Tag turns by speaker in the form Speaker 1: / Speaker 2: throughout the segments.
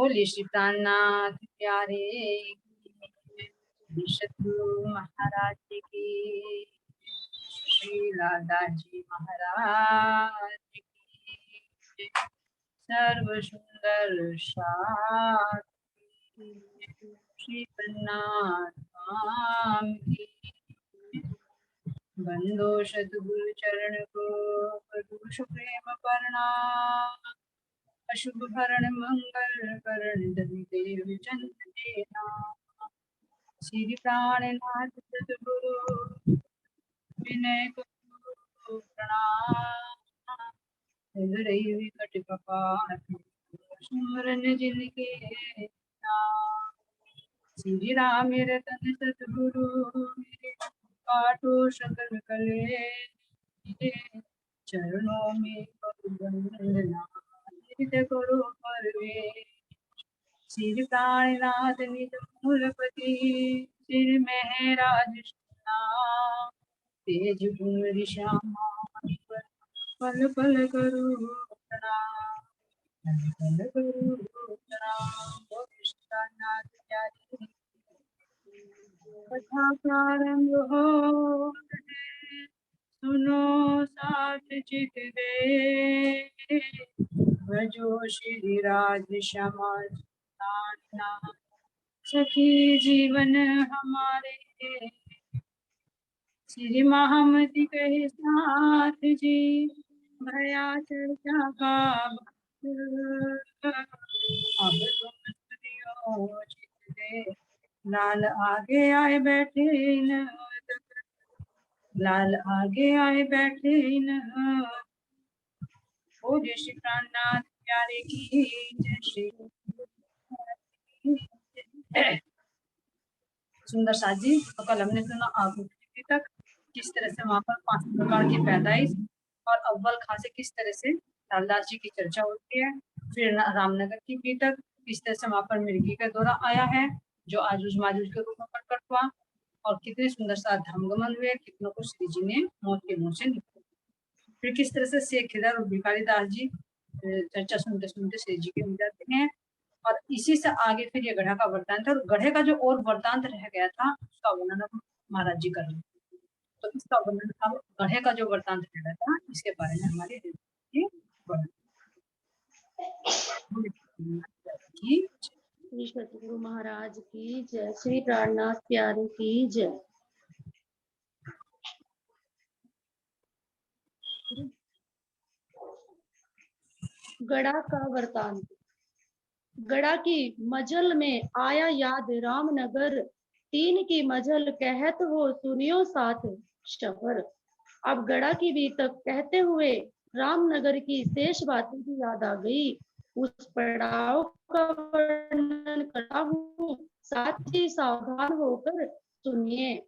Speaker 1: बोले श्री प्राणनाथ प्यारे शत्रु महाराज की, श्री लादाजी महाराज की, सर्व सुंदर श्री प्रणाम की, बंदो सद्गुरु चरण को करुष प्रेम प्रणाम, अशुभ भरण मंगल करण धन देव चंद देना, श्री प्राणनाथ सद्गुरु विनय करो प्रणाम, हृदय विकट कपाट स्मरण जिनके नाम, श्री राम रतन सद्गुरु मेरे काटो सकल कले, चरणों में वंदना हृदय करो परवेश, श्री प्राणनाथ निज मूलपति श्री महराज तेज गुण श्यामा पल पल करो प्रणाम, पल पल करो प्रणाम। कृष्णनाथ प्यारे कथा प्रारंभ हो, सुनो साथ चित दे, भजो श्री राज श्यामा सखी जीवन हमारे, श्री महामति कहे साथ जी, भया चर्चा का अब तुम सुनियो चित दे, लाल आगे आए बैठे न, लाल आगे आए बैठे न, ओ जय श्री प्राणनाथ प्यारे की जय श्री। सुंदर साथ जी, तो कल हमने सुना आहुति तक किस तरह से वहां पर 5 प्रकार की पैदाइश और अव्वल खां से किस तरह से लालदास जी की चर्चा होती है, फिर रामनगर की पीतक किस तरह से वहां पर मिर्गी का दौरा आया है जो आजूज माजूज के रूप में प्रकट हुआ, और कितने सुंदर सा धर्मगमन हुए, कितनों को श्री जी ने मौत के मुंह से निकाला, फिर किस तरह से शेख खिदर और भिखारी दास जी चर्चा सुनते सुनते श्री जी के मिल जाते हैं, और इसी से आगे फिर ये गधा का वरदान था, और गधे का जो और वरदान रह गया था उसका वर्णन महाराज जी कर रहे, तो इसका वर्णन अब गधे का जो वरदान रह गया था इसके बारे में हमारे
Speaker 2: श्री सतगुरु महाराज की जय, श्री प्राणनाथ प्यारे की जय। गड़ा का वरदान। गड़ा की मजल में आया याद रामनगर, 3 की मजल कहत हो सुनियो साथ शबर। अब गड़ा की भी तक कहते हुए रामनगर की शेष बातें भी याद आ गई, उस पड़ाव का वर्णन करता हूँ, साथ ही सावधान होकर सुनिए।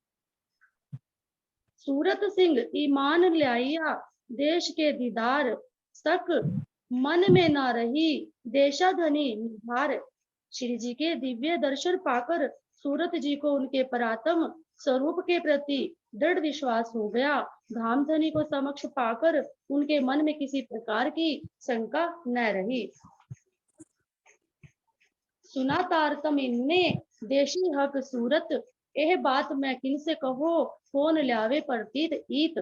Speaker 2: सूरत सिंह ईमान लाइया देश के दीदार, सक मन में ना रही देशाधनी निधार। श्री जी के दिव्य दर्शन पाकर सूरत जी को उनके परात्म स्वरूप के प्रति दृढ़ विश्वास हो गया। धामधनी को समक्ष पाकर उनके मन में किसी प्रकार की शंका न रही। सुना तारतम इनने देशी हक सूरत, यह बात मैं किनसे कहो कौन ल्यावे प्रतीत ईत।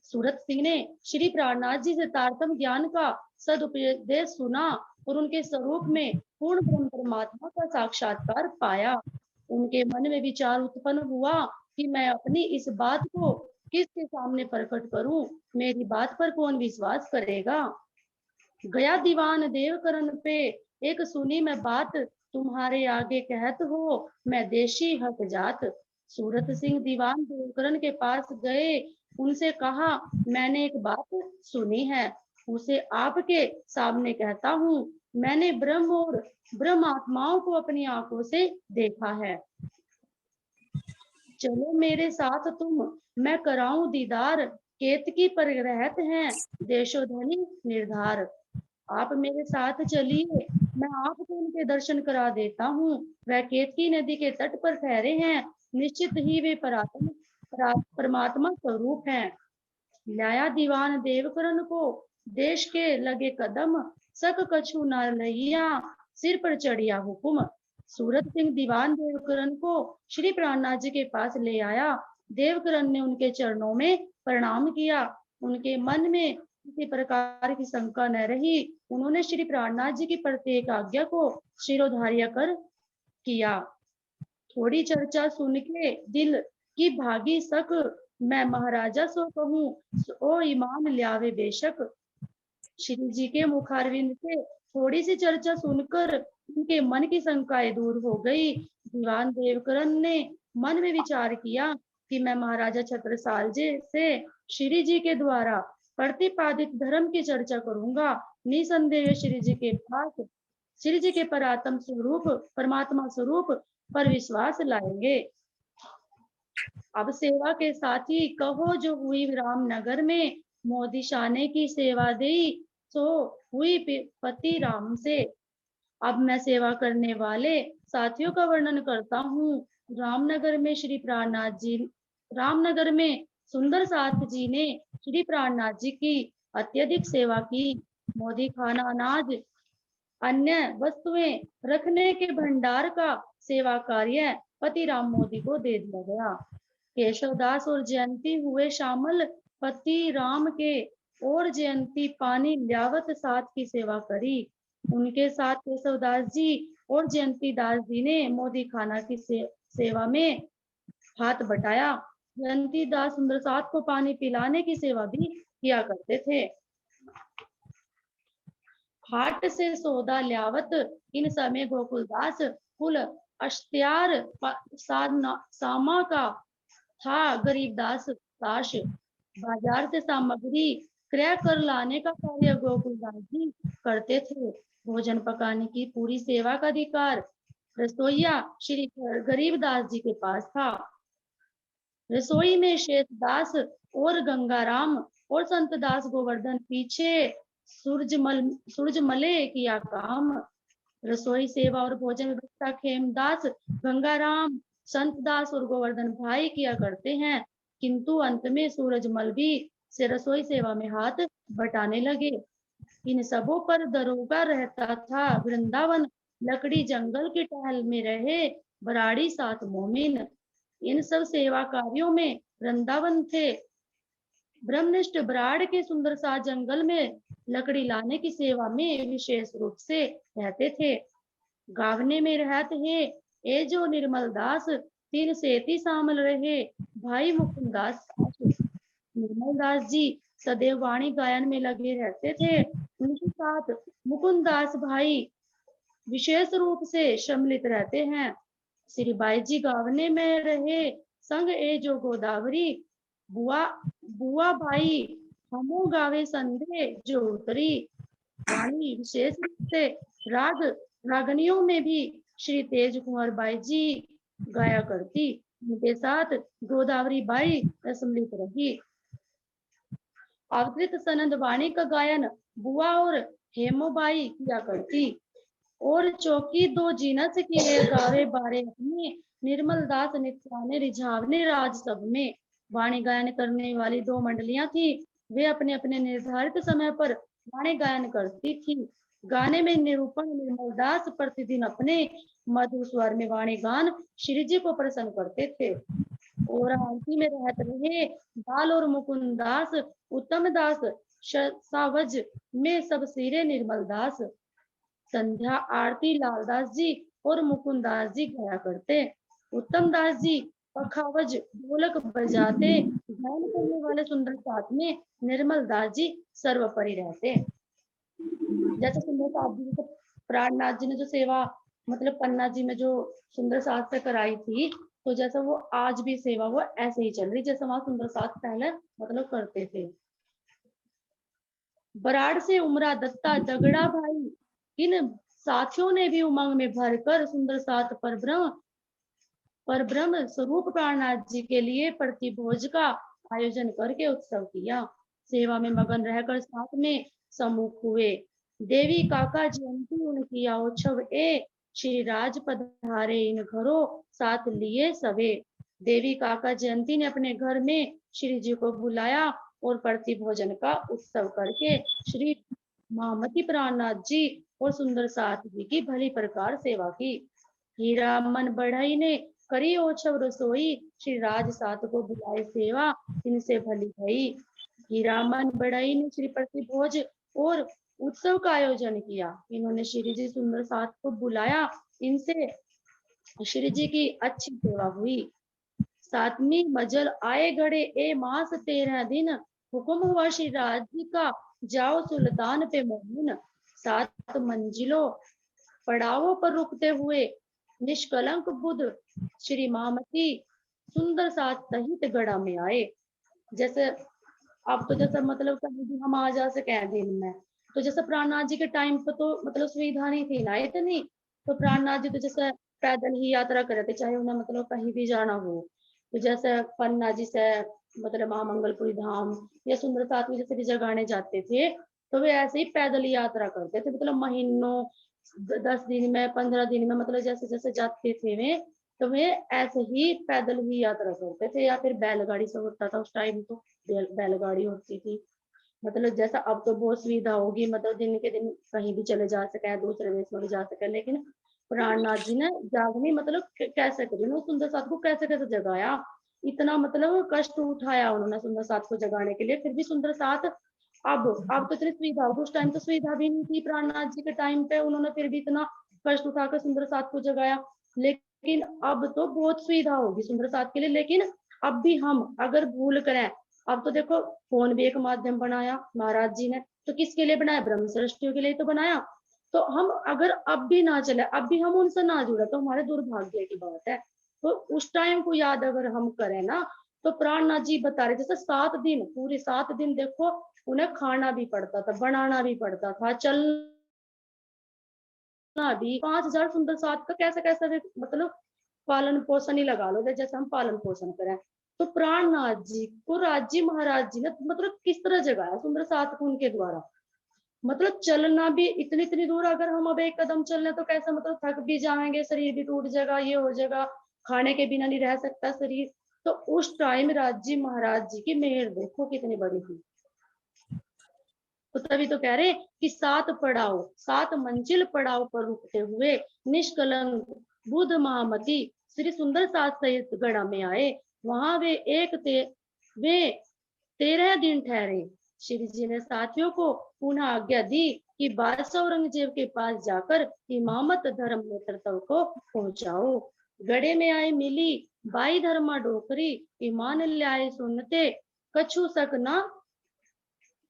Speaker 2: सूरत सिंह ने श्री प्राणनाथ जी से तारतम ज्ञान का सदुपदेश सुना और उनके स्वरूप में पूर्ण ब्रह्म परमात्मा का साक्षात्कार पाया। उनके मन में विचार उत्पन्न हुआ कि मैं अपनी इस बात को किसके सामने प्रकट करूं, मेरी बात पर कौन विश्वास करेगा। गया दीवान देवकरण पे एक सुनी मैं बात, तुम्हारे आगे कहत हो मैं देशी हक जात। सूरत सिंह दीवान देवकरण के पास गए, उनसे कहा मैंने एक बात सुनी है, उसे आपके सामने कहता हूँ। मैंने ब्रह्म और ब्रह्म आत्माओं को अपनी आंखों से देखा है, चलो मेरे साथ तुम, मैं कराऊं दीदार। केतकी पर रहत हैं देशोधनी निर्धार। आप मेरे साथ चलिए, मैं आपको उनके दर्शन करा देता हूँ। वह केतकी नदी के तट पर ठहरे हैं, निश्चित ही वे परमात्मा स्वरूप हैं। लाया दीवान देवकरण को देश के लगे कदम, सक कछु न लैया सिर पर चढ़िया हुकुम। सूरत सिंह दीवान देवकरण को श्री प्राणनाथ जी के पास ले आया। देवकरण ने उनके चरणों में प्रणाम किया। उनके मन में किसी प्रकार की शंका न रही। उन्होंने श्री प्राणनाथ जी की प्रत्येक आज्ञा को शिरोधार्य कर किया। थोड़ी चर्चा सुन के दिल की भागी सक, मैं महाराजा सो कहूँ ओ ईमान ल्यावे बेशक। श्री जी के मुखारविंद से थोड़ी सी चर्चा सुनकर उनके मन की शंकाएं दूर हो गई। दीवान देवकरण ने मन में विचार किया कि मैं महाराजा छत्रसाल जी से श्री जी के द्वारा प्रतिपादित धर्म की चर्चा करूंगा। निसंदेह श्री जी के पास श्री जी के परात्म स्वरूप परमात्मा स्वरूप पर विश्वास लाएंगे। अब सेवा के साथी कहो जो हुई रामनगर में, मोदी शाने की सेवा दी सो हुई पति राम से। अब मैं सेवा करने वाले साथियों का वर्णन करता हूँ। रामनगर में श्री प्राणनाथ जी रामनगर में सुंदर साथ जी ने श्री प्राणनाथ जी की अत्यधिक सेवा की। मोदी खाना अनाज अन्य वस्तुएं रखने के भंडार का सेवा कार्य पति राम मोदी को दे दिया गया। केशवदास और जयंती हुए शामिल। पति राम के और जयंती पानी ल्यावत साथ की सेवा करी। उनके साथ केशवदास जी और जयंती दास जी ने मोदी खाना की सेवा में हाथ बटाया। जयंती दास सुंदर साथ को पानी पिलाने की सेवा भी किया करते थे। हाट से सौदा ल्यावत इन समय गोकुलदास कुल अश्त्यार सामा का था। गरीबदास दास बाजार से सामग्री क्रय कर लाने का कार्य गोकुलदास जी करते थे। भोजन पकाने की पूरी सेवा का अधिकार रसोईया श्री गरीबदास जी के पास था। रसोई में शेषदास और गंगाराम और संतदास गोवर्धन पीछे सूरजमले किया काम। रसोई सेवा और भोजन व्यवस्था खेमदास गंगाराम संतदास और गोवर्धन भाई किया करते हैं। किंतु अंत में सूरजमल भी से रसोई सेवा में हाथ बटाने लगे। इन सबों पर दरोगा रहता था वृंदावन। लकड़ी जंगल की टहल में रहे बराड़ी सात मोमिन। इन सब सेवा कार्यों में वृंदावन थे। ब्रह्मनिष्ठ बराड़ के सुंदर सा जंगल में लकड़ी लाने की सेवा में विशेष रूप से रहते थे। गावने में रहते हैं ए जो निर्मल दास तीन सेती शामिल रहे भाई मुकुंद दास। निर्मल दास जी सदैव वाणी गायन में लगे रहते थे। उनके साथ मुकुंद दास भाई विशेष रूप से सम्मिलित रहते हैं। श्री बाई जी गावने में रहे संग ए जो गोदावरी बुआ बुआ भाई हमो गावे संधे जो उतरी। वाणी विशेष रूप से रागनियों में भी श्री तेज कुंवर बाई जी गाया करती। उनके साथ गोदावरी बाई सम्मिलित रही। अवतरित सनंद वाणी का गायन बुआ और हेमोबाई किया करती। और चौकी दो जीनस की गावे बारे अपने निर्मल दास नित्याने रिझावने राज सब में। वाणी गायन करने वाली दो मंडलियां थी। वे अपने अपने निर्धारित समय पर वाणी गायन करती थी। गाने में निरूपण निर्मल दास प्रतिदिन अपने मधुर स्वर में वाणी गान श्री जी को प्रसन्न करते थे। और आरती में रहते रहे बाल और मुकुंद दास उत्तम दास सावज में सब सिरे निर्मल दास। संध्या आरती लालदास जी और मुकुंद दास जी गाया करते। उत्तम दास जी पखावज ढोलक बजाते। गायन करने वाले सुंदर साथ में निर्मल दास जी सर्वोपरि रहते। जैसे सुंदर साथ जी को प्राणनाथ जी ने जो सेवा मतलब पन्ना जी में जो सुंदर साथ से कराई थी, तो जैसा वो आज भी सेवा वो ऐसे ही चल रही जैसे वहां सुंदर साथ पहले मतलब करते थे। बराड़ से उमरा दत्ता दगड़ा भाई इन साथियों ने भी उमंग में भरकर सुंदर साथ पर ब्रह्म स्वरूप प्राणनाथ जी के लिए प्रतिभोज का आयोजन करके उत्सव किया। सेवा में मगन रहकर साथ में सम्मुख हुए। देवी काका जयंती उनकी उत्सव ए श्री राज पधारे इन घरों साथ लिए सवे। देवी काका जयंती ने अपने घर में श्री जी को बुलाया और प्रतिभोजन का उत्सव करके श्री महामती प्राणनाथ जी और सुंदर साथ जी की भली प्रकार सेवा की। हीरा मन बढ़ई ने करी ओछव रसोई, श्री राज सात को बुलाए सेवा, इनसे भली भई। हीरा मन बढ़ई ने श्री प्रति भोज और उत्सव का आयोजन किया। इन्होंने श्री जी सुंदर साथ को बुलाया, इनसे श्री जी की अच्छी सेवा हुई। सातवीं मजल आए घड़े ए मास 13 दिन, हुक्म हुआ श्री राज जी का जाओ सुल्तान पे मोहिन। 7 मंजिलों पड़ावों पर रुकते हुए निष्कलंक बुद्ध श्री महामती सुंदर साथ सहित गढ़ा में आए। जैसे अब तो जैसे मतलब कहीं भी हम आ जा सके हैं दिन में, तो जैसे प्राणनाथ जी के टाइम पे तो मतलब सुविधा नहीं थी ना इतनी, तो प्राणनाथ जी तो जैसे पैदल ही यात्रा करे थे, चाहे उन्हें मतलब कहीं भी जाना हो। तो जैसे पन्ना जी से मतलब महामंगलपुरी धाम या सुंदर साथ में जैसे भी जगाने जाते थे, तो वे ऐसे ही पैदल ही यात्रा करते थे, मतलब महीनों 10 दिन में 15 दिन में, मतलब जैसे जैसे जाते थे वे, तो वे ऐसे ही पैदल ही यात्रा करते थे, या फिर बैलगाड़ी से होता था उस टाइम तो बैलगाड़ी होती थी। मतलब जैसा अब तो बहुत सुविधा होगी, मतलब दिन के दिन कहीं भी चले जा सके, दूसरे देश में भी जा सके, लेकिन प्राणनाथ जी ने जागनी मतलब कैसे करी, उन्होंने सुंदर साथ को कैसे कैसे जगाया, इतना मतलब कष्ट उठाया उन्होंने सुंदर साथ को जगाने के लिए, फिर भी सुंदर साथ अब तो इतनी सुविधा होगी, उस टाइम तो सुविधा भी नहीं थी प्राणनाथ जी के टाइम पे, उन्होंने फिर भी इतना कष्ट उठाकर सुंदर साथ को जगाया। लेकिन अब तो बहुत सुविधा होगी सुंदर साथ के लिए, लेकिन अब भी हम अगर भूल करें, अब तो देखो फोन भी एक माध्यम बनाया महाराज जी ने, तो किसके लिए बनाया, ब्रह्म सृष्टियों के लिए तो बनाया। तो हम अगर अब भी ना चले, अब भी हम उनसे ना जुड़े, तो हमारे दुर्भाग्य की बात है। तो उस टाइम को याद अगर हम करें ना, तो प्राणनाथ जी बता रहे जैसे 7 दिन, पूरे 7 दिन देखो उन्हें खाना भी पड़ता था, बनाना भी पड़ता था, चलना भी। 5,000 सुंदर साथ का कैसे कैसे मतलब पालन पोषण ही लगा लो, जैसे हम पालन पोषण करें। तो प्राणनाथ जी को राज्य महाराज जी ने मतलब किस तरह जगाया सुंदर साथ को उनके द्वारा, मतलब चलना भी इतनी इतनी दूर, अगर हम अब एक कदम चलने तो कैसे मतलब थक भी जाएंगे, शरीर भी टूट जाएगा, ये हो जाएगा, खाने के बिना नहीं रह सकता शरीर। तो उस टाइम राज्य महाराज जी की मेहर देखो कितनी बड़ी थी। तो तभी तो कह रहे कि 7 मंजिल पड़ाव पर रुकते हुए निष्कलंक बुद्ध महामती श्री सुंदर साथ सहित गढ़ा में आए। वहां वे 13 दिन ठहरे। श्री जी ने साथियों को पुनः आज्ञा दी कि बादशाह औरंगजेब के पास जाकर इमामत धर्म नेतृत्व को पहुंचाओ। गढ़े में आए मिली बाई धर्मा डोकरी, ईमान ल्याए सुनते कछु सक ना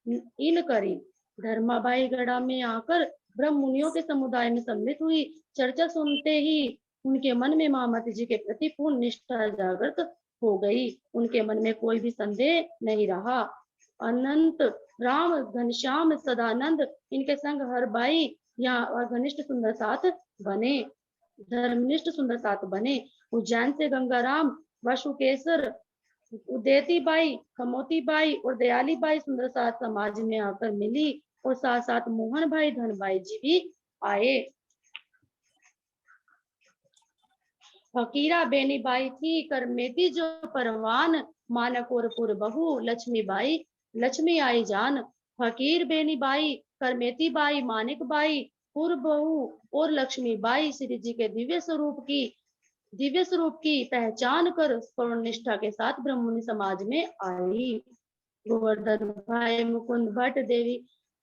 Speaker 2: इन करी। धर्माबाई गढ़ा में आकर ब्रह्म मुनियों के समुदाय में सम्मिलित हुई। चर्चा सुनते ही उनके मन में महामती जी के प्रति पूर्ण निष्ठा जागृत हो गई। उनके मन में कोई भी संदेह नहीं रहा। अनंत राम घनश्याम सदानंद इनके संग हर बाई यहाँ घनिष्ठ सुंदर साथ बने, धर्मनिष्ठ सुंदर साथ बने। उज्जैन से गंगाराम वसुकेश्वर उदेती बाई, खमोती बाई और दयाली बाई सुंदर साथ समाज में आकर मिली, और साथ साथ मोहन भाई धन भाई जी भी आए। फकीरा बेनी बाई थी करमेती जो परवान, मानक और पुर बहू लक्ष्मी बाई लक्ष्मी आई जान। फकीर बेनी बाई, करमेती बाई, मानिक बाई, पुर बहू और लक्ष्मी बाई श्री जी के दिव्य स्वरूप की पहचान कर पूर्ण निष्ठा के साथ ब्राह्मणी समाज में आई। गोवर्धन भाई, मुकुंद भट्ट,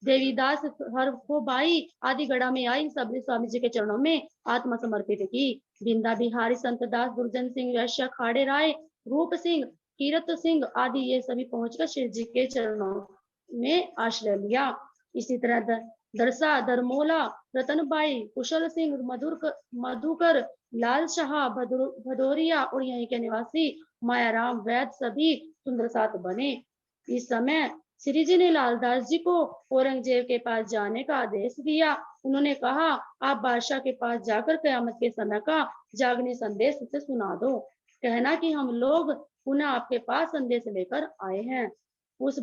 Speaker 2: देवीदास हर को बाई आदि गढ़ा में आई, सबने स्वामी जी के चरणों में आत्मा समर्पित की। बिंदा बिहारी, संत दास, गुरजन सिंह, वैश्य खाड़े राय, रूप सिंह, कीरत सिंह आदि ये सभी पहुंचकर श्री जी के चरणों में आश्रय लिया। इसी तरह दरसा, धर्मोला, रतनबाई, कुशल सिंह, मधुकर, लाल शाह, भदौरिया और यहीं के निवासी मायाराम वैद सभी सुंदर साथ बने। इस समय श्री जी ने लालदास जी को औरंगजेब के पास जाने का आदेश दिया। उन्होंने कहा, आप बादशाह के पास जाकर कयामत के समय का जागनी संदेश उसे सुना दो। कहना कि हम लोग पुनः आपके पास संदेश लेकर आए हैं। उस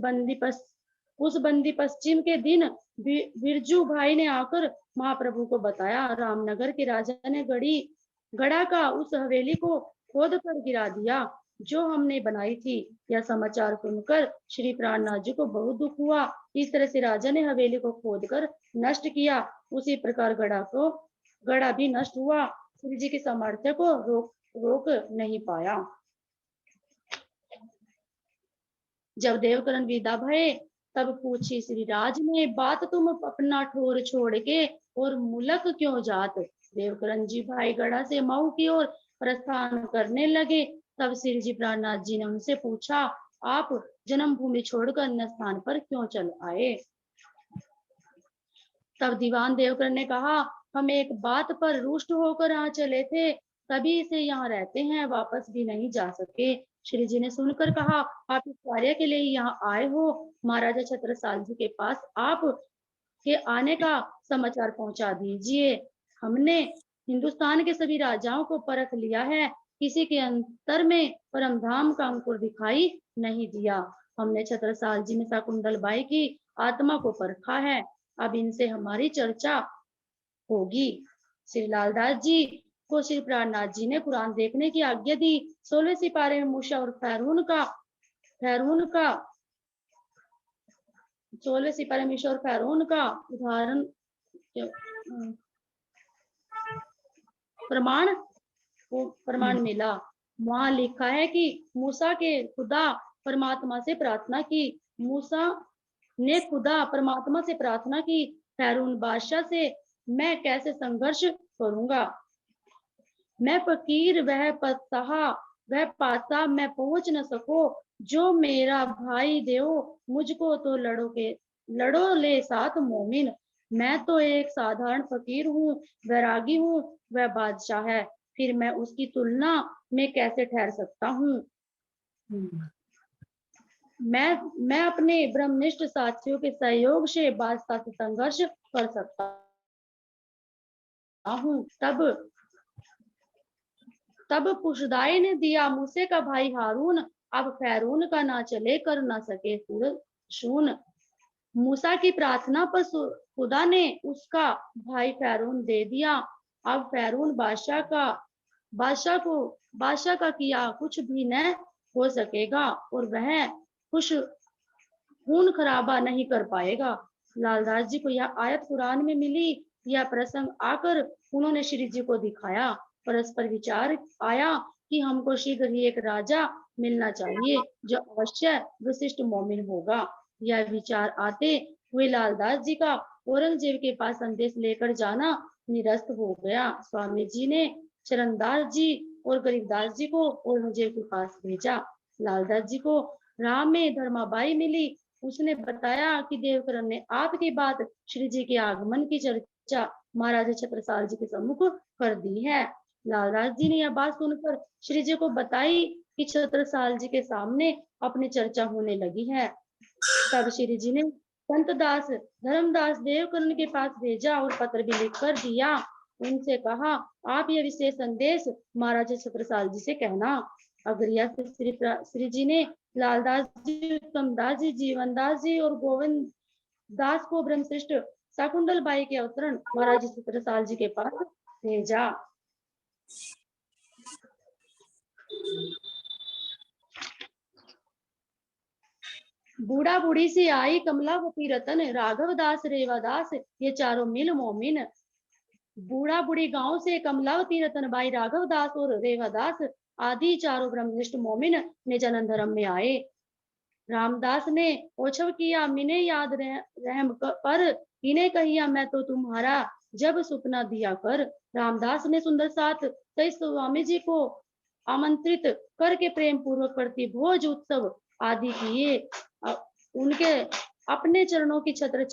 Speaker 2: बंदी पश्चिम के दिन बिरजू भाई ने आकर महाप्रभु को बताया, रामनगर के राजा ने गढ़ा का उस हवेली को खोद कर गिरा दिया। जो हमने बनाई थी। यह समाचार सुनकर श्री प्राणनाथ जी को बहुत दुख हुआ। इस तरह से राजा ने हवेली को खोदकर नष्ट किया। उसी प्रकार गढ़ा भी नष्ट हुआ। श्री जी की सामर्थ्य को रोक नहीं पाया। जब देवकरण विदा भये तब पूछी श्री राज ने, बात तुम अपना ठोर छोड़ के और मुलक क्यों जात। देवकरण जी भाई गढ़ा से मऊ की ओर प्रस्थान करने लगे। तब श्री जी प्राणनाथ जी ने उनसे पूछा, आप जन्मभूमि छोड़कर अन्य स्थान पर क्यों चल आए। तब दीवान देवकरण ने कहा, हम एक बात पर रुष्ट होकर यहाँ चले थे, तभी से यहाँ रहते हैं, वापस भी नहीं जा सके। श्री जी ने सुनकर कहा, आप इस कार्य के लिए यहाँ आए हो। महाराजा छत्रसाल जी के पास आप के आने का समाचार पहुंचा दीजिए। हमने हिंदुस्तान के सभी राजाओं को परख लिया है, किसी के अंतर में परमधाम का अंकुर दिखाई नहीं दिया। हमने छत्रसाल जी में शकुंतल बाई की आत्मा को परखा है। अब इनसे हमारी चर्चा होगी। श्री लालदास जी को श्री प्राणनाथ जी ने कुरान देखने की आज्ञा दी। 16वें सिपारे में मूसा और फैरून का 16वें सिपारे में मूसा और फैरून का उदाहरण प्रमाण मिला। वहां लिखा है कि मूसा के खुदा परमात्मा से प्रार्थना की। मूसा ने खुदा परमात्मा से प्रार्थना की, फैरून बादशाह से मैं कैसे संघर्ष करूंगा। मैं फकीर वह पासा मैं पहुंच न सको। जो मेरा भाई देव मुझको तो लड़ो ले साथ मोमिन। मैं तो एक साधारण फकीर हूँ, वैरागी हूँ, वह बादशाह है, फिर मैं उसकी तुलना में कैसे ठहर सकता हूँ। मैं अपने ब्रह्मनिष्ठ साथियों के सहयोग से बादशाह से संघर्ष कर सकता हूँ। तब पुशदाई ने दिया, मूसे का भाई हारून अब फैरून का ना चले कर ना सके शून। मूसा की प्रार्थना पर खुदा ने उसका भाई फैरून दे दिया। अब फैरून बादशाह का किया कुछ भी न हो सकेगा और वह खून खराबा नहीं कर पाएगा। लालदास जी को यह आयत कुरान में मिली। यह प्रसंग आकर उन्होंने श्री जी को दिखाया। परस्पर विचार आया कि हमको शीघ्र ही एक राजा मिलना चाहिए जो अवश्य विशिष्ट मोमिन होगा। यह विचार आते हुए लालदास जी का औरंगजेब के पास संदेश लेकर जाना निरस्त हो गया। स्वामी जी ने चरणदास जी और गरीबदास जी को औरंगजेब के पास भेजा। लालदास जी को राह में धर्माबाई मिली। उसने बताया कि देवकरण ने आपकी बात श्री जी के आगमन की चर्चा महाराजा छत्रसाल जी के सम्मुख कर दी है। लालदास जी ने यह बात सुनकर श्री जी को बताई कि छत्रसाल जी के सामने अपनी चर्चा होने लगी है। तब श्री जी ने संत दास धर्मदास देवकरण के पास भेजा और पत्र भी लिख कर दिया। उनसे कहा, आप यह विशेष संदेश महाराजा छत्रसाल जी से कहना। अगरिया से श्री जी ने लालदास जी, उत्तम दास जी, जीवनदास जी और गोविंद दास को ब्रह्मश्रेष्ठ शकुंतल बाई के अवतरण महाराजा छत्रसाल जी के पास भेजा। बूढ़ा बूढ़ी से आई कमलावती रतन, राघव दास रेवादास ये चारों मिल मोमिन। बूढ़ा बूढ़ी गांव से कमलावती रतन बाई, राघव दास और रेवादास आदि चारों ब्रह्मनिष्ठ मोमिन ने जन्म धर्म में आए। रामदास ने ओछव किया, मिने याद रहम पर इन्हें कहिया, मैं तो तुम्हारा जब सुपना दिया कर। रामदास ने सुंदर साथ सही स्वामी जी को आमंत्रित करके प्रेम पूर्वक प्रति भोज उत्सव आदि किए। उनके अपने चरणों की छत्र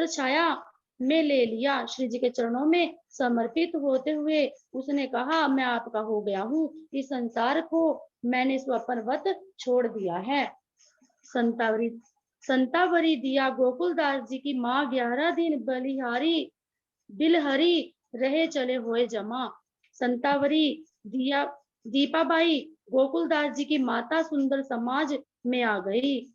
Speaker 2: छाया में ले लिया। श्री जी के चरणों में समर्पित होते हुए उसने कहा, मैं आपका हो गया हूँ, इस संसार को मैंने स्वप्नवत छोड़ दिया है। संतावरी दिया गोकुलदास जी की माँ 11 दिन बिलहरी रहे चले हुए जमा। संतावरी दीपाबाई गोकुलदास जी की माता सुंदर समाज में आ गई।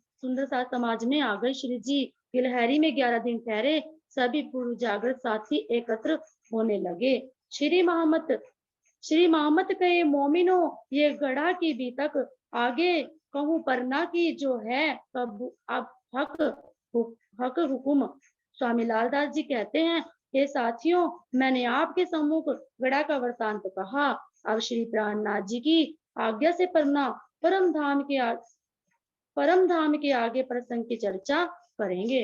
Speaker 2: श्री जी गिलहरी में 11 दिन ठहरे। सभी पूर्व जागृत साथी एकत्र होने लगे। श्री मोहम्मद श्री मोहम्मद कहे मोमिनो ये गढ़ा की भी तक आगे कहूँ परना की जो है कब अब हक हुकुम। स्वामी लालदास जी कहते हैं हे साथियों, मैंने आपके सम्मुख गढ़ा का वृतांत कहा। अब श्री प्राणनाथ जी की आज्ञा से परना परम धाम के आगे प्रसंग की चर्चा करेंगे।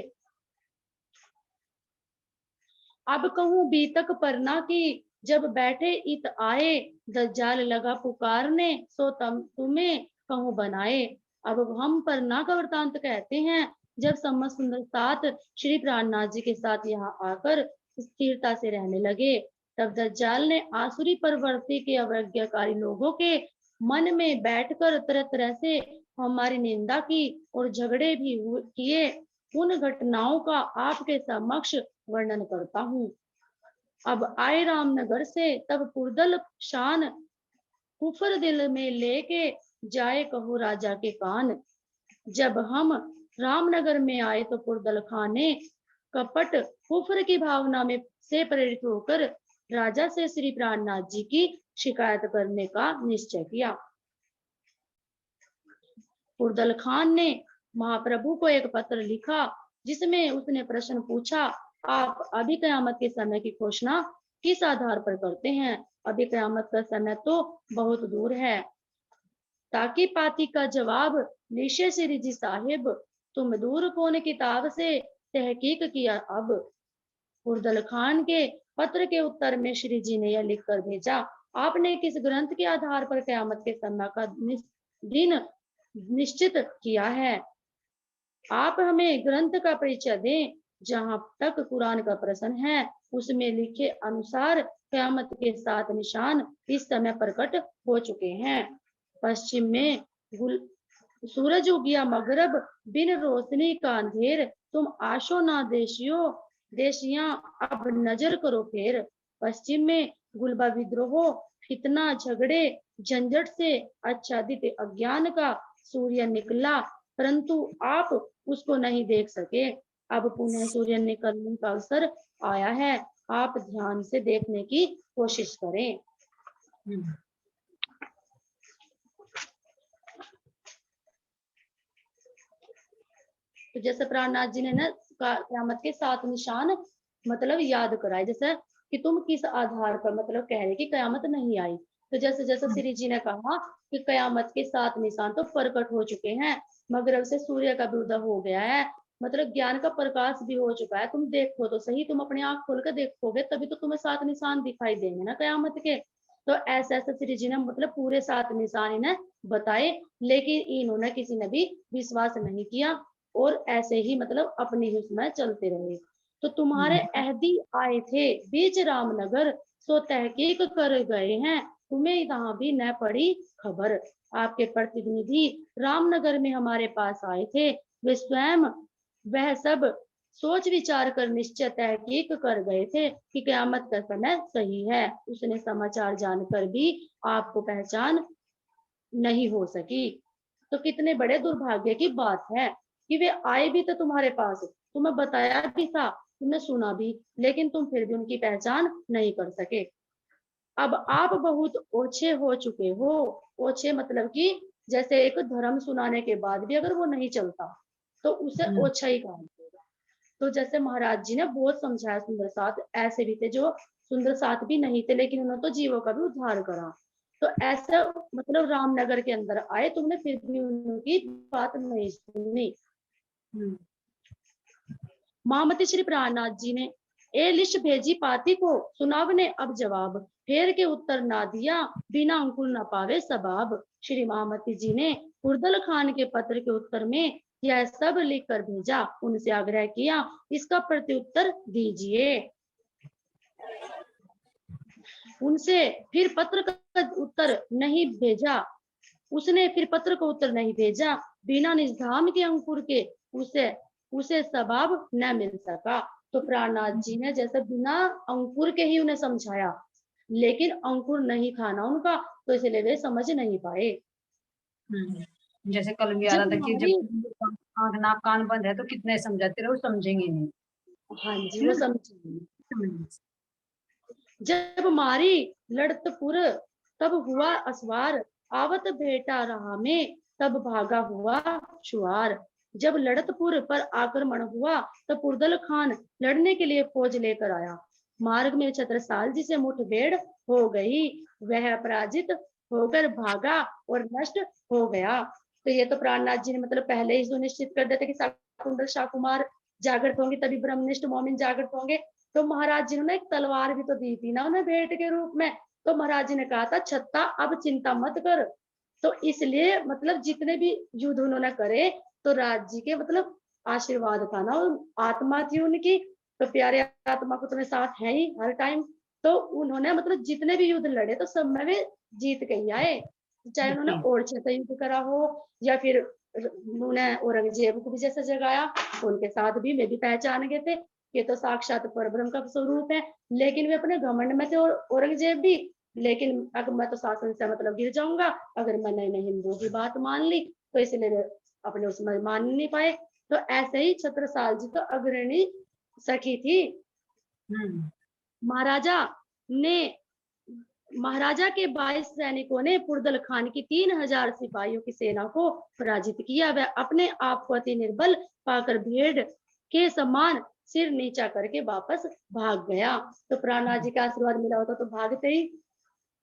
Speaker 2: अब कहूँ बीतक परना की जब बैठे इत आए, दज्जाल लगा पुकारने सो तुम्हें कहूँ बनाए। अब हम परना का वृतांत कहते हैं। जब सम्मत सुंदर साथ श्री प्राणनाथ जी के साथ यहाँ आकर स्थिरता से रहने लगे, तब दज्जाल ने आसुरी प्रवृत्ति के अवज्ञाकारी लोगों के मन में बैठकर तरह तरह से हमारी निंदा की और झगड़े भी किए। उन घटनाओं का आपके समक्ष वर्णन करता हूँ। अब आए रामनगर से तब पुरदल शान कुफर दिल में लेके जाए कहो राजा के कान। जब हम रामनगर में आए तो पुरदल खान ने कपट कुफर की भावना में से प्रेरित होकर राजा से श्री प्राणनाथ जी की शिकायत करने का निश्चय किया। पुरदल खान ने महाप्रभु को एक पत्र लिखा जिसमें उसने प्रश्न पूछा, आप अभी कयामत के समय की घोषणा किस आधार पर करते हैं? अभी कयामत का समय तो बहुत दूर है। ताकि पाती का जवाब निशे श्री जी साहिब, तुम दूर कौन किताब से तहकीक किया अब। पुरदल खान के पत्र के उत्तर में श्री जी ने यह लिखकर भेजा, आपने किस ग्रंथ के आधार पर कयामत के समय का दिन निश्चित किया है? आप हमें ग्रंथ का परिचय दें। जहां तक कुरान का प्रश्न है, उसमें लिखे अनुसार कयामत के 7 निशान इस समय प्रकट हो चुके हैं। पश्चिम में सूरज उगिया मगरब, बिन रोशनी का अंधेर, तुम आशो ना देशियां अब नजर करो फेर। पश्चिम में गुलबा विद्रोह, फितना झगड़े झंझट से आच्छादित अज्ञान का सूर्य निकला, परंतु आप उसको नहीं देख सके। अब पुनः सूर्य निकलने का अवसर आया है, आप ध्यान से देखने की कोशिश करें। तो जैसे प्राणनाथ जी ने ना कयामत के 7 निशान मतलब याद कराए, जैसे कि तुम किस आधार पर मतलब कह रहे कि कयामत नहीं आई। तो जैसे जैसे श्री जी ने कहा कि कयामत के 7 निशान तो प्रकट हो चुके हैं, मगरब से सूर्य का भी उदय हो गया है, मतलब ज्ञान का प्रकाश भी हो चुका है। तुम देखो तो सही, तुम अपनी आंख खोल कर देखोगे तभी तो तुम्हें 7 निशान दिखाई देंगे ना कयामत के। तो ऐसे ऐसे श्री जी ने मतलब पूरे 7 निशान इन्हें बताए, लेकिन इन्होंने किसी ने भी विश्वास नहीं किया और ऐसे ही मतलब अपनी ही उसमें चलते रहे। तो तुम्हारे अहदी आए थे बीच रामनगर, सो तहकीक कर गए हैं, तुम्हें यहाँ भी न पड़ी खबर। आपके प्रतिनिधि रामनगर में हमारे पास आए थे, वे स्वयं वह सब सोच विचार कर निश्चय तहकीक कर गए थे कि कयामत का समय सही है। उसने समाचार जानकर भी आपको पहचान नहीं हो सकी। तो कितने बड़े दुर्भाग्य की बात है कि वे आए भी तो तुम्हारे पास, तुम्हें बताया भी था, तुमने सुना भी, लेकिन तुम फिर भी उनकी पहचान नहीं कर सके। अब आप बहुत ओछे हो चुके हो। ओछे मतलब कि जैसे एक धर्म सुनाने के बाद भी अगर वो नहीं चलता तो उसे ओछा ही कहा जाएगा। तो जैसे महाराज जी ने बहुत समझाया सुंदर साथ, ऐसे भी थे जो सुंदर साथ भी नहीं थे लेकिन उन्होंने तो जीवों का भी उद्धार करा। तो ऐसा मतलब रामनगर के अंदर आए, तुमने फिर भी उनकी बात नहीं सुनी। महामती श्री प्राणनाथ जी ने ए लिश भेजी पाती को, सुनाव ने अब जवाब, फेर के उत्तर ना दिया, बिना अंकुर न पावे सबाब। श्री महामती जी ने उर्दल खान के पत्र के उत्तर में यह सब लिख कर भेजा, उनसे आग्रह किया इसका प्रत्युत्तर दीजिए। उनसे फिर पत्र का उत्तर नहीं भेजा, उसने फिर पत्र को उत्तर नहीं भेजा, बिना निष्धाम के अंकुर के उसे सबाब न मिल सका। तो प्राणनाथ जी ने जैसे बिना अंकुर के ही उन्हें समझाया, लेकिन अंकुर नहीं था ना उनका, तो इसलिए वे समझ नहीं पाए।
Speaker 1: जैसे कल भी आ रहा था कि जब आंख नाक कान बंद है तो कितने समझाते रहो, समझेंगे नहीं।
Speaker 2: हाँ जी, वो समझेंगे। जब मारी लड़तपुर तब हुआ असवार, आवत भेटा राह में, तब भागा हुआ शुआर। जब लड़तपुर पर आक्रमण हुआ तो पुरदल खान लड़ने के लिए फौज लेकर आया। मार्ग में छत्रसाल जी से मुठभेड़ हो गई, वह पराजित होकर भागा और नष्ट हो गया। तो ये तो प्राणनाथ जी ने मतलब पहले ही सुनिश्चित कर दिया था कि शाकुंतल शाकुमार जागृत होंगे तभी ब्रह्मनिष्ठ मोमिन जागृत होंगे। तो महाराज जी ने एक तलवार भी तो दी थी ना उन्हें भेंट के रूप में। तो महाराज जी ने कहा था छत्ता अब चिंता मत कर। तो इसलिए मतलब जितने भी युद्ध उन्होंने करे तो राज जी के मतलब आशीर्वाद था ना, आत्मा थी उनकी, तो प्यारे आत्मा को तुम्हें साथ है ही हर टाइम। तो उन्होंने मतलब जितने भी युद्ध लड़े तो सब में वे जीत के ही आए, चाहे उन्होंने
Speaker 1: जी
Speaker 2: ओरछे से युद्ध करा हो या फिर उन्होंने औरंगजेब को भी जैसे जगाया, उनके साथ भी वे भी पहचान गए थे ये तो साक्षात परब्रह्म का स्वरूप है। लेकिन वे अपने घमंड में थे औरंगजेब भी, लेकिन अगर मैं तो शासन से मतलब गिर जाऊंगा अगर मैंने हिंदुओं की बात मान ली, तो इसलिए वे अपने उसमें मान नहीं पाए। तो ऐसे ही छत्रसाल जी तो अग्रणी सखी थी। महाराजा ने महाराजा के 22 सैनिकों ने पुरदल खान की 3000 सिपाहियों की सेना को पराजित किया। वह अपने आप को अति निर्बल पाकर भेड़ के समान सिर नीचा करके वापस भाग गया। तो प्राणनाथ जी का आशीर्वाद मिला होता तो भागते ही,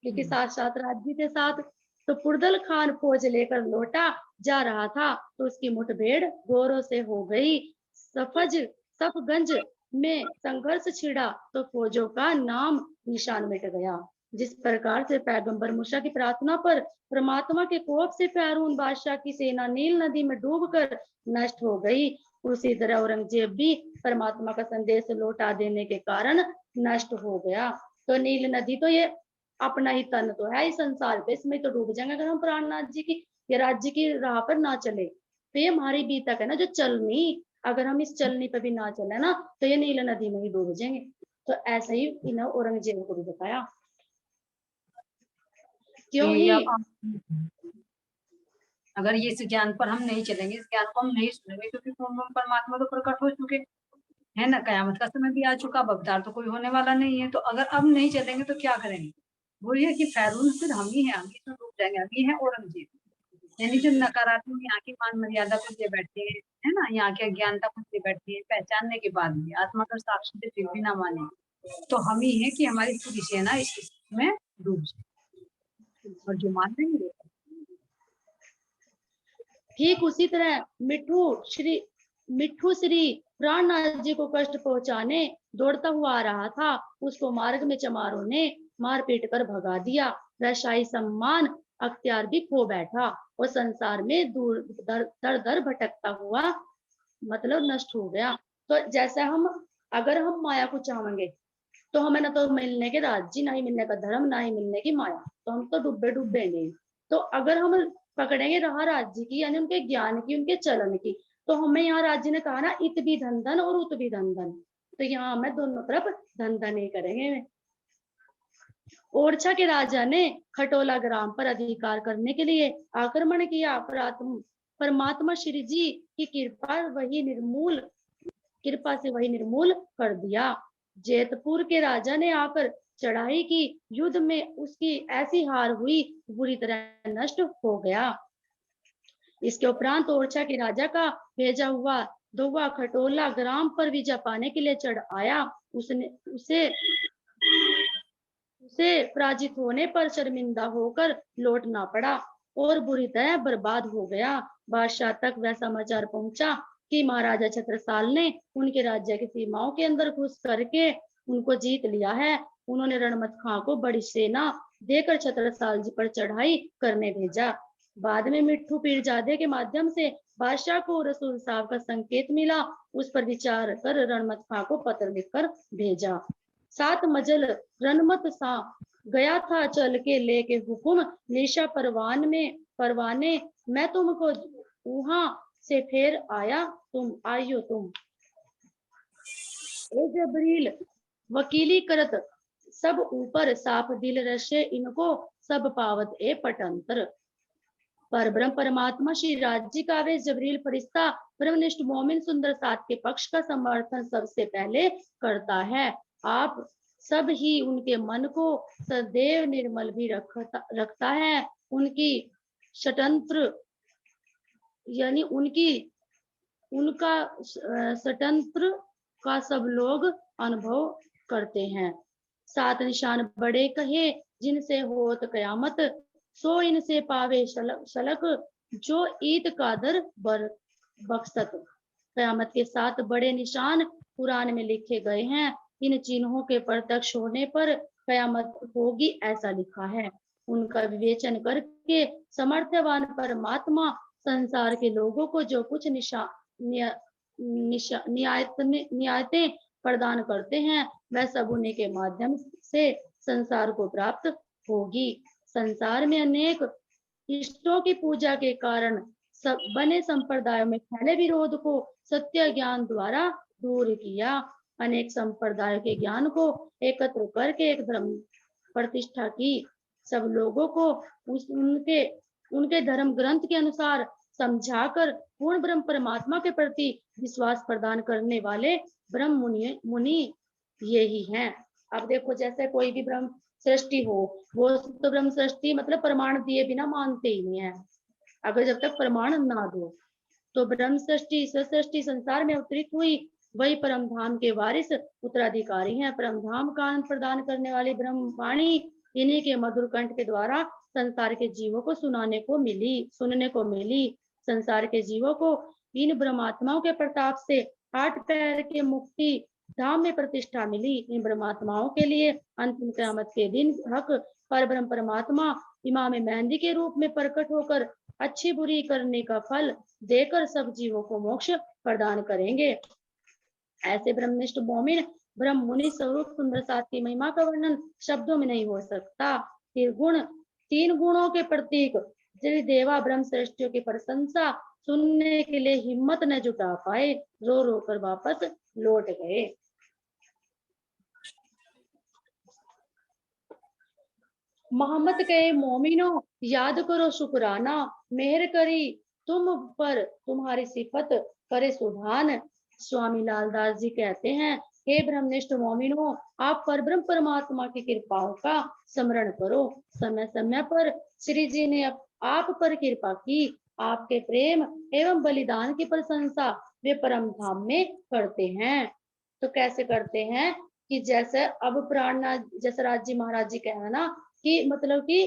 Speaker 2: क्योंकि साथ साथ राज्य के साथ। तो पुरदल खान फौज लेकर लौटा जा रहा था तो उसकी मुठभेड़ गोरों से हो गई। सफगंज में संघर्ष छिड़ा तो फौजों का नाम निशान मिट गया। जिस प्रकार से पैगंबर मूसा की प्रार्थना पर परमात्मा के कोप से फैरून बादशाह की सेना नील नदी में डूबकर नष्ट हो गई, उसी तरह औरंगजेब भी परमात्मा का संदेश लौटा देने के कारण नष्ट हो गया। तो नील नदी तो ये अपना ही तन तो है इस संसार पे, इसमें तो डूब जाएंगे अगर हम प्राणनाथ जी की या राज्य की राह पर ना चले। तो ये हमारी बीतक है ना जो चलनी, अगर हम इस चलनी पे भी ना चले ना तो ये नील नदी में ही डूब जाएंगे। तो ऐसा ही इन्हें औरंगजेब को भी बताया। क्यों
Speaker 1: कि
Speaker 2: ही
Speaker 1: अगर ये इस ज्ञान पर हम नहीं चलेंगे, इस ज्ञान को हम नहीं सुनेंगे, क्योंकि परमात्मा तो प्रकट हो चुके है ना, कयामत का समय भी आ चुका, अब अवतार तो कोई होने वाला नहीं है। तो अगर अब नहीं चलेंगे तो क्या करेंगे? वो ये कि फैरून फिर हम ही है, हम ही तो डूब जाएंगे, हम ही है औरंगजेब। यानी जो नकारात्मक यहाँ की मान मर्यादा को लिए बैठे हैं, है ना, यहाँ की अज्ञानता को लिए बैठे हैं, पहचानने के बाद भी आत्मा का साक्षी से फिर भी ना माने, तो हम ही है कि हमारी पूरी सेना इस में डूब जाए। और जो मान लेंगे
Speaker 2: ठीक उसी तरह मिट्ठू श्री प्राणनाथ जी को कष्ट पहुंचाने दौड़ता हुआ आ रहा था, उसको मार्ग में चमारों ने मारपीट कर भगा दिया। वह शाही सम्मान अख्तियार भी खो बैठा और संसार में दूर दर दर दर भटकता हुआ मतलब नष्ट हो गया। तो जैसे हम अगर हम माया को चाहेंगे तो हमें ना तो मिलने के राज्य, ना ही मिलने का धर्म, ना ही मिलने की माया, तो हम तो डूबे डूबेंगे। तो अगर हम पकड़ेंगे रहा राज्य की यानी उनके ज्ञान की, उनके चलन की, तो हमें यहाँ राज्य ने कहा ना इत भी धन धन और उत भी धन धन, तो यहाँ हमें दोनों तरफ धन धन ही करेंगे। ओरछा के राजा ने खटोला ग्राम पर अधिकार करने के लिए आक्रमण किया, परमात्मा श्री जी की कृपा से वही निर्मूल कर दिया। जेतपुर के राजा ने आकर चढ़ाई की, युद्ध में उसकी ऐसी हार हुई बुरी तरह नष्ट हो गया। इसके उपरांत ओरछा के राजा का भेजा हुआ दोवा खटोला ग्राम पर विजय पाने के लिए चढ़ आया। उसने उसे पराजित होने पर शर्मिंदा होकर लौटना पड़ा और बुरी तरह बर्बाद हो गया। बादशाह तक वह समाचार पहुंचा कि महाराजा छत्रसाल ने उनके राज्य की सीमाओं के अंदर घुस करके उनको जीत लिया है। उन्होंने रणमत खां को बड़ी सेना देकर छत्रसाल जी पर चढ़ाई करने भेजा। बाद में मिट्ठू पीरजादे के माध्यम से बादशाह को रसूल साहब का संकेत मिला, उस पर विचार कर रणमत खां को पत्र लिखकर भेजा। 7 मजल रणमत सा गया था चल के लेके हुकुम, निशा परवाने मैं तुमको वहां से फिर आया, तुम आइयो तुम। ए जबरील वकीली करत सब ऊपर, साफ दिल रशे इनको सब पावत ए पटंतर। पर ब्रह्म परमात्मा श्री राज्य का वे जबरील फरिश्ता ब्रह्मनिष्ठ मोमिन सुंदर साथ के पक्ष का समर्थन सबसे पहले करता है। आप सब ही उनके मन को सदैव निर्मल भी रखता है। उनकी स्वतंत्र यानी उनका स्वतंत्र का सब लोग अनुभव करते हैं। 7 निशान बड़े कहे जिनसे होत कयामत, सो इनसे पावे शलक, जो ईद का दर बख्शत। कयामत के 7 बड़े निशान कुरान में लिखे गए हैं। इन चिन्हों के प्रत्यक्ष होने पर कयामत होगी ऐसा लिखा है। उनका विवेचन करके समर्थवान परमात्मा संसार के लोगों को जो कुछ नियायतें प्रदान करते हैं वह सब उन्हीं के माध्यम से संसार को प्राप्त होगी। संसार में अनेक इष्टों की पूजा के कारण सब बने संप्रदायों में फैले विरोध को सत्य ज्ञान द्वारा दूर किया। अनेक संप्रदायों के ज्ञान को एकत्र करके एक धर्म प्रतिष्ठा की। सब लोगों को उनके धर्म ग्रंथ के अनुसार समझाकर पूर्ण ब्रह्म परमात्मा के प्रति विश्वास प्रदान करने वाले ब्रह्म मुनि यही हैं। अब देखो जैसे कोई भी ब्रह्म सृष्टि हो, वो तो ब्रह्म सृष्टि मतलब प्रमाण दिए बिना मानते ही नहीं है। अगर जब तक प्रमाण ना दो तो ब्रह्म सृष्टि सृष्टि संसार में अवतरित हुई, वही परम धाम के वारिस उत्तराधिकारी हैं। परम धाम का आनंद प्रदान करने वाली ब्रह्म वाणी इन्हीं के मधुर कंठ के द्वारा संसार के जीवों को सुनने को मिली। संसार के जीवों को इन ब्रह्मात्माओं के प्रताप से 8 पैर के मुक्ति धाम में प्रतिष्ठा मिली। इन ब्रह्मात्माओं के लिए अंतिम क़यामत के दिन हक पर ब्रह्म परमात्मा इमाम मेहंदी के रूप में प्रकट होकर अच्छी बुरी करने का फल देकर सब जीवों को मोक्ष प्रदान करेंगे। ऐसे ब्रह्मनिष्ठ मोमिन ब्रह्म मुनि स्वरूप सुंदर साथ की महिमा का वर्णन शब्दों में नहीं हो सकता। तीन गुणों के प्रतीक देवा ब्रह्म सृष्टियों की प्रशंसा सुनने के लिए हिम्मत न जुटा पाए, रो रो कर वापस लौट गए। मोहम्मद कहे मोमिनो याद करो शुक्राना, मेहर करी तुम पर तुम्हारी सिफत करे सुभान। स्वामी लालदास जी कहते हैं, हे ब्रह्मनिष्ठ मोमिनो, आप पर ब्रह्म परमात्मा की कृपाओं का स्मरण करो। समय समय पर श्री जी ने आप पर कृपा की। आपके प्रेम एवं बलिदान की प्रशंसा वे परम धाम में करते हैं। तो कैसे करते हैं कि जैसे अब प्राणनाथ जसराज जी महाराज जी कहे ना कि मतलब कि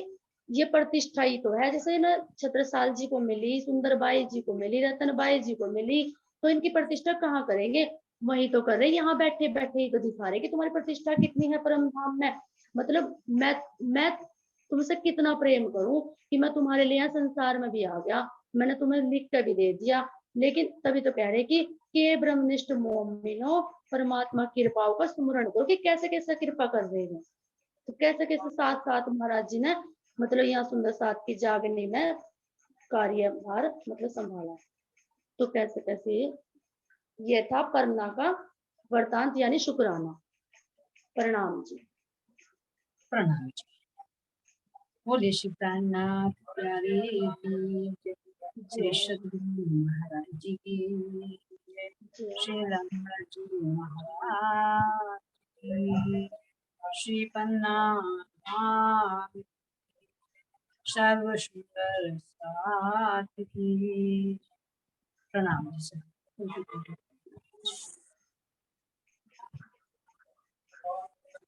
Speaker 2: ये प्रतिष्ठा ही तो है, जैसे ना छत्रसाल जी को मिली, सुंदरबाई जी को मिली, रतनबाई जी को मिली, तो इनकी प्रतिष्ठा कहाँ करेंगे? वही तो कर रहे, यहाँ बैठे बैठे ही तो दिखा रहे कि तुम्हारी प्रतिष्ठा कितनी है परम धाम में। मतलब मैं तुमसे कितना प्रेम करूं कि मैं तुम्हारे लिए संसार में भी आ गया, मैंने तुम्हें लिख कर भी दे दिया। लेकिन तभी तो कह रहे कि ब्रह्मनिष्ठ मोमिनो परमात्मा कृपाओं का स्मरण करो कि कैसे कैसे कृपा कर रहे हैं। तो कैसे कैसे साथ साथ महाराज जी ने मतलब यहाँ सुंदर साथ की जागने में कार्यभार मतलब संभाला। तो कैसे कैसे ये था परना का वृतांत यानी शुक्राना। प्रणाम जी।
Speaker 1: प्रणाम जी। बोलिए श्री प्राणनाथ प्यारे की जय, सद्गुरु महाराज जी की जय, श्री रामदास जी महाराज की, श्री पन्ना सर्व सुंदर साथ की। प्रणाम जी सर।